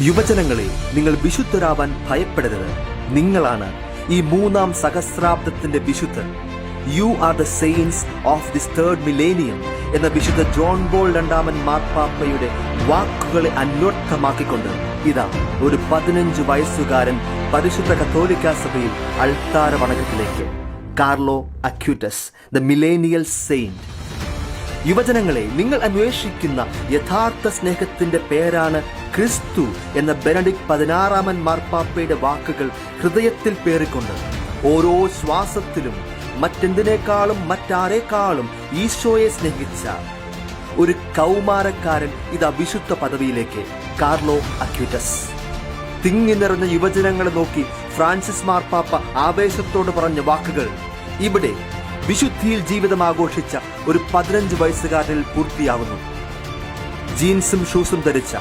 യുവജനങ്ങളെ, നിങ്ങൾ വിശുദ്ധരാവാൻ ഭയപ്പെടരുത്. നിങ്ങളാണ് ഈ മൂന്നാം സഹസ്രാബ്ദത്തിന്റെ വിശുദ്ധർ. You are the saints of this third millennium എന്ന വിശുദ്ധ ജോൺ പോൾ രണ്ടാമൻ മാർപ്പാപ്പയുടെ വാക്കുകളെ അന്വർത്ഥമാക്കിക്കൊണ്ട് ഇതാ ഒരു 15 വയസ്സുകാരൻ പരിശുദ്ധ കത്തോലിക്ക സഭയിൽ അൾത്താര വണക്കത്തിലേക്ക്. Carlo Acutis, the millennial saint. യുവജനങ്ങളെ, നിങ്ങൾ അന്വേഷിക്കുന്ന യഥാർത്ഥ സ്നേഹത്തിന്റെ പേരാണ് ക്രിസ്തു എന്ന ബെനഡിക്ട് 16 മാർപ്പാപ്പയുടെ വാക്കുകൾ ഹൃദയത്തിൽ പേറിക്കൊണ്ട് ഓരോ ശ്വാസത്തിലും മറ്റെന്തിനേക്കാളും മറ്റാരേക്കാളും ഈശോയെ സ്നേഹിച്ച ഒരു കൗമാരക്കാരൻ ഇതാ വിശുദ്ധ പദവിയിലേക്ക്. Carlo Acutis. തിങ്ങി നിറഞ്ഞ യുവജനങ്ങളെ നോക്കി ഫ്രാൻസിസ് മാർപ്പാപ്പ ആവേശത്തോട് പറഞ്ഞ വാക്കുകൾ ഇവിടെ വിശുദ്ധിയിൽ ജീവിതം ആഘോഷിച്ച ഒരു 15 വയസ്സുകാരനിൽ പൂർത്തിയാവുന്നു. ജീൻസും ഷൂസും ധരിച്ച,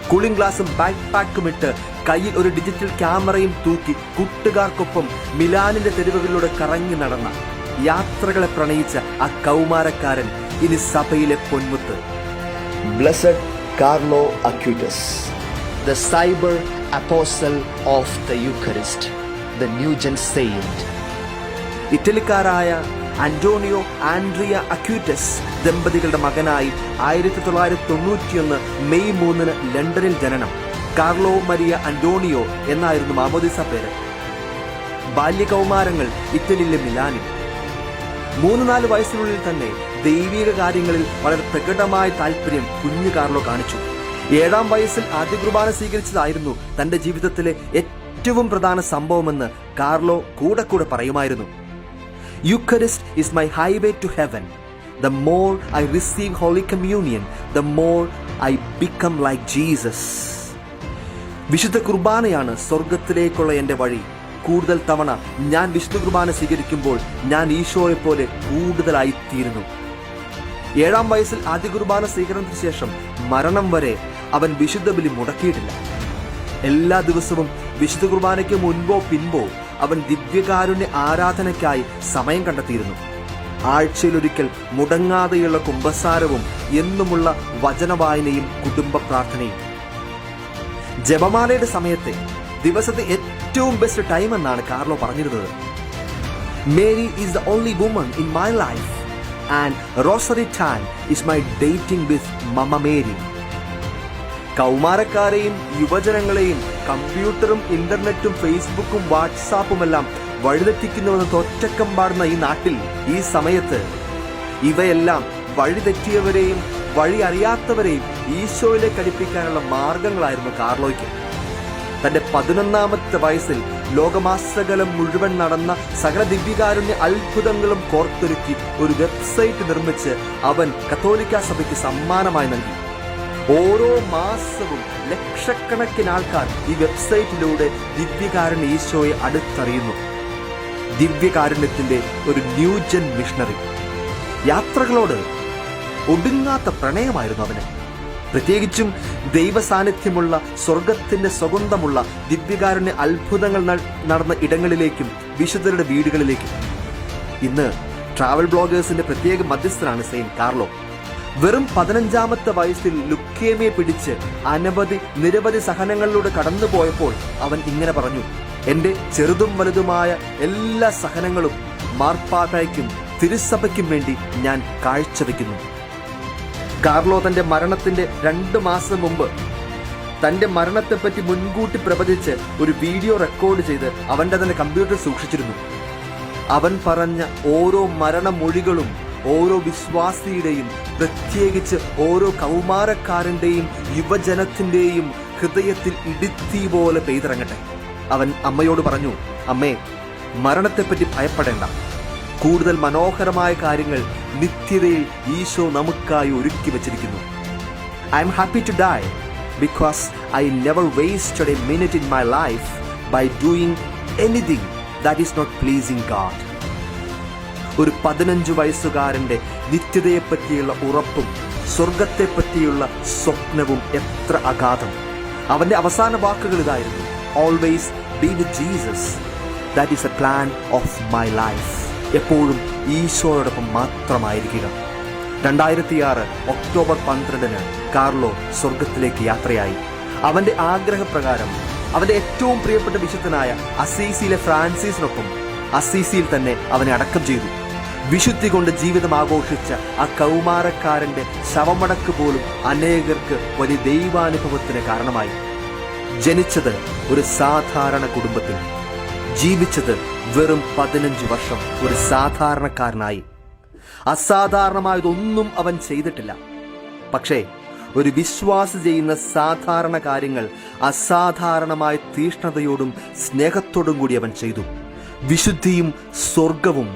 കൂളിംഗ് ഗ്ലാസും ബാക്ക് പാക്കും ഇട്ട് കയ്യിൽ ഒരു ഡിജിറ്റൽ ക്യാമറയും തൂക്കി കൂട്ടുകാർക്കൊപ്പം മിലാനിന്റെ തെരുവുകളിലൂടെ കറങ്ങി നടന്ന, യാത്രകളെ പ്രണയിച്ച ആ കൗമാരക്കാരൻ ഇനി സഭയിലെ പൊന്മുത്ത്. Blessed Carlo Acutis, the cyber apostle of the Eucharist, the new gen saint. ഇറ്റലിക്കാരായ ആന്റോണിയോ ആൻഡ്രിയ അക്യൂറ്റസ് ദമ്പതികളുടെ മകനായി 1991 മെയ് 3 ലണ്ടനിൽ ജനനം. കാർലോ മരിയ ആന്റോണിയോ എന്നായിരുന്നു മാമോദിസ പേര്. ബാല്യകൗമാരങ്ങൾ ഇറ്റലിയിലെ മിലാനിൽ. 3-4 വയസ്സിനുള്ളിൽ തന്നെ ദൈവിക കാര്യങ്ങളിൽ വളരെ പ്രകടമായ താല്പര്യം കുഞ്ഞു കാർലോ കാണിച്ചു. 7-ാം വയസ്സിൽ ആദ്യ കുർബാന സ്വീകരിച്ചതായിരുന്നു തന്റെ ജീവിതത്തിലെ ഏറ്റവും പ്രധാന സംഭവമെന്ന് കാർലോ കൂടെ പറയുമായിരുന്നു. Eucharist is my highway to heaven. The more I receive Holy Communion, the more I become like Jesus. വിശുദ്ധ കുർബാനയാണ് സ്വർഗത്തിലേക്കുള്ള എൻ്റെ വഴി. കൂടുതൽ തവണ ഞാൻ വിശുദ്ധ കുർബാന സ്വീകരിക്കുമ്പോൾ ഞാൻ ഈശോയെ പോലെ കൂടുതലായിത്തീരുന്നു. 7-ാം വയസ്സിൽ ആദ്യ കുർബാന സ്വീകരണത്തിന് ശേഷം മരണം വരെ അവൻ വിശുദ്ധ ബലി മുടക്കിയിട്ടില്ല. എല്ലാ ദിവസവും വിശുദ്ധ കുർബാനയ്ക്ക് മുൻപോ പിൻപോ അവൻ ദിവ്യകാരുണ്യ ആരാധനയ്ക്കായി സമയം കണ്ടെത്തിയിരുന്നു. ആഴ്ചയിലൊരിക്കൽ മുടങ്ങാതെയുള്ള കുമ്പസാരവും എന്നുമുള്ള വചനവായനയും കുടുംബ പ്രാർത്ഥനയും. ജപമാലയുടെ സമയത്തെ ദിവസത്തെ ഏറ്റവും ബെസ്റ്റ് ടൈം എന്നാണ് കാർലോ പറഞ്ഞിരുന്നത്. Mary is the only woman in my life and rosary time is my dating with mamma Mary. കൗമാരക്കാരെയും യുവജനങ്ങളെയും കമ്പ്യൂട്ടറും ഇന്റർനെറ്റും ഫേസ്ബുക്കും വാട്സാപ്പുമെല്ലാം വഴിതെറ്റിക്കുന്നുവെന്ന് തൊറ്റക്കം പാടുന്ന ഈ നാട്ടിൽ, ഈ സമയത്ത് ഇവയെല്ലാം വഴിതെറ്റിയവരെയും വഴി അറിയാത്തവരെയും ഈശോയിലേക്ക് അടുപ്പിക്കാനുള്ള മാർഗങ്ങളായിരുന്നു കാർലോയ്ക്ക്. തന്റെ 11-ാമത്തെ വയസ്സിൽ ലോകമാസകലം മുഴുവൻ നടന്ന സകല ദിവ്യകാരുണ്യ അത്ഭുതങ്ങളും കോർത്തൊരുക്കി ഒരു വെബ്സൈറ്റ് നിർമ്മിച്ച് അവൻ കത്തോലിക്ക സഭയ്ക്ക് സമ്മാനമായി നൽകി. ഓരോ മാസവും ലക്ഷക്കണക്കിന് ആൾക്കാർ ഈ വെബ്സൈറ്റിലൂടെ ദിവ്യകാരുണ്യ ഈശോയെ അടുത്തറിയുന്നു. ദിവ്യകാരുണ്യത്തിന്റെ ഒരു ന്യൂജൻ മിഷണറി. യാത്രകളോട് ഒടുങ്ങാത്ത പ്രണയമായിരുന്നു അവന്. പ്രത്യേകിച്ചും ദൈവ സാന്നിധ്യമുള്ള, സ്വർഗത്തിന്റെ സുഗന്ധമുള്ള ദിവ്യകാരുണ്യ അത്ഭുതങ്ങൾ നടന്ന ഇടങ്ങളിലേക്കും വിശുദ്ധരുടെ വീടുകളിലേക്കും. ഇന്ന് ട്രാവൽ ബ്ലോഗേഴ്സിന്റെ പ്രത്യേക മധ്യസ്ഥനാണ് സെയിന്റ് കാർലോ. വെറും 15-ാമത്തെ വയസ്സിൽ ലുക്കേമിയ പിടിച്ച് നിരവധി സഹനങ്ങളിലൂടെ കടന്നുപോയപ്പോൾ അവൻ ഇങ്ങനെ പറഞ്ഞു: എന്റെ ചെറുതും വലുതുമായ എല്ലാ സഹനങ്ങളും മാർപ്പാപ്പയ്ക്കും തിരുസഭയ്ക്കും വേണ്ടി ഞാൻ കാഴ്ചവെക്കുന്നു. കാർലോ തന്റെ മരണത്തിന്റെ 2 മാസം മുമ്പ് തന്റെ മരണത്തെപ്പറ്റി മുൻകൂട്ടി പ്രവചിച്ച് ഒരു വീഡിയോ റെക്കോർഡ് ചെയ്ത് അവന്റെ തന്നെ കമ്പ്യൂട്ടർ സൂക്ഷിച്ചിരുന്നു. അവൻ പറഞ്ഞ ഓരോ മരണമൊഴികളും ഓരോ വിശ്വാസിയുടെയും, പ്രത്യേകിച്ച് ഓരോ കൗമാരക്കാരന്റെയും യുവജനത്തിന്റെയും ഹൃദയത്തിൽ ഇടുത്തി പോലെ പെയ്തിറങ്ങട്ടെ. അവൻ അമ്മയോട് പറഞ്ഞു: അമ്മേ, മരണത്തെപ്പറ്റി ഭയപ്പെടേണ്ട. കൂടുതൽ മനോഹരമായ കാര്യങ്ങൾ നിത്യതയിൽ ഈശോ നമുക്കായി ഒരുക്കി വച്ചിരിക്കുന്നു. I am happy to die because I never wasted a minute in my life by doing anything that is not pleasing God. ഒരു 15 വയസ്സുകാരന്റെ നിത്യതയെപ്പറ്റിയുള്ള ഉറപ്പും സ്വർഗത്തെപ്പറ്റിയുള്ള സ്വപ്നവും എത്ര അഗാധം. അവന്റെ അവസാന വാക്കുകൾ ഇതായിരുന്നു: always be with Jesus, that is A plan of my life. എപ്പോഴും ഈശോയോടൊപ്പം മാത്രമായിരിക്കുക. 2006 October 12 Carlo സ്വർഗത്തിലേക്ക് യാത്രയായി. അവന്റെ ആഗ്രഹപ്രകാരം അവന്റെ ഏറ്റവും പ്രിയപ്പെട്ട വിശുദ്ധനായ അസീസിയിലെ ഫ്രാൻസിസിനൊപ്പം അസീസിയിൽ തന്നെ അവനെ അടക്കം ചെയ്തു. വിശുദ്ധി കൊണ്ട് ജീവിതം ആഘോഷിച്ച ആ കൗമാരക്കാരന്റെ ശവമടക്ക് പോലും അനേകർക്ക് വലിയ ദൈവാനുഭവത്തിന് കാരണമായി. ജനിച്ചത് ഒരു സാധാരണ കുടുംബത്തിൽ, ജീവിച്ചത് വെറും 15 വർഷം ഒരു സാധാരണക്കാരനായി. അസാധാരണമായതൊന്നും അവൻ ചെയ്തിട്ടില്ല. പക്ഷേ ഒരു വിശ്വാസി ചെയ്യുന്ന സാധാരണ കാര്യങ്ങൾ അസാധാരണമായ തീഷ്ണതയോടും സ്നേഹത്തോടും കൂടി അവൻ ചെയ്തു. വിശുദ്ധിയും സ്വർഗവും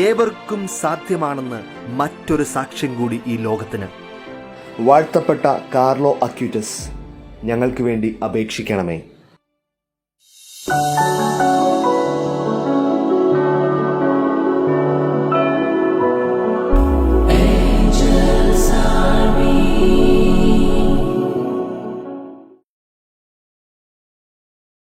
ഏവർക്കും സാധ്യമാണെന്ന് മറ്റൊരു സാക്ഷ്യം കൂടി ഈ ലോകത്തിന്. വാഴ്ത്തപ്പെട്ട കാർലോ അക്യൂറ്റസ്, ഞങ്ങൾക്ക് വേണ്ടി അപേക്ഷിക്കണമേ.